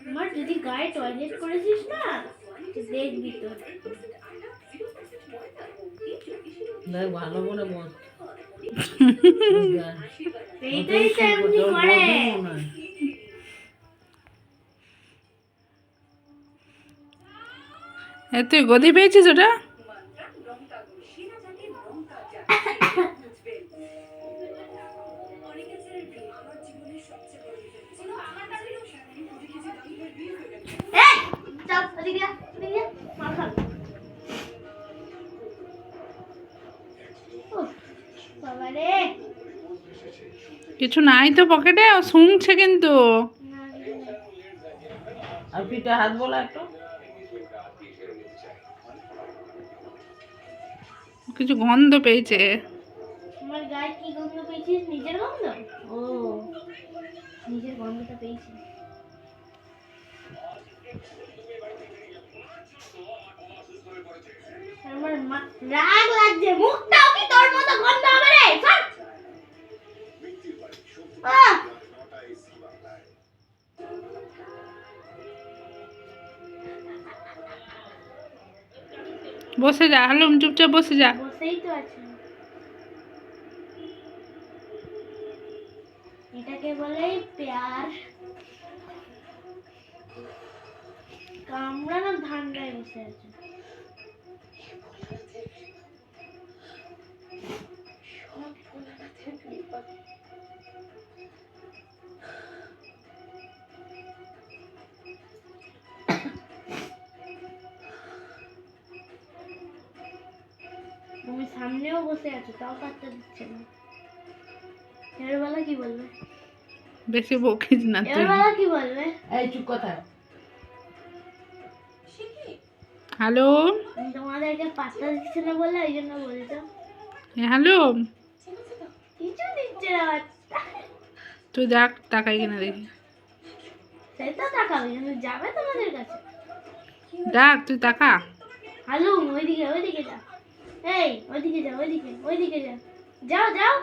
আমার যদি গায়ে টয়লেট করেছিস না দেখবি তো ভালো করে বল। এইটাই তো এমনি করে। তুই গদি পেয়েছিস ওটা? কিছু নাই তো পকেটে, ও শুনছে কিন্তু। আর পিঠে হাত বলা একটু। কিছু গন্ধ পেয়েছে। আমার গায়ে কি গন্ধ পেয়েছিস? নিজের গন্ধ? ও নিজের গন্ধটা পেয়েছি। আমার রাগ লাগছে, মুখটাও কি তোর মতো গন্ধ হবে রে? বসে যা হালুম, চুপচাপ বসে যা। বসেই তো আছি। এটাকে বলে প্যার। কামড়ানো ধান্দায় বসে আছে। তুমি সামনেও বসে আছো, তাও পাত্তা দিচ্ছে না। এর বেলা কি বলবে? বেশি বকিস না তুই। এর বেলা কি বলবে? এই চুপ কথা। হ্যালো, তোমাদেরকে পাত্তা দিচ্ছে না বলে ওই জন্য বলছো। হ্যালো, কিছু দিচ্ছে না। তুই দেখ টাকাই কিনা দেখি। সে তো তাকাবে, কিন্তু যাবে তোমাদের কাছে। ডাক, তুই টাকা। হ্যালো, ওইদিকে ওইদিকে যা। এই ওইদিকে যা, ওইদিকে ওইদিকে যা। যাও যাও।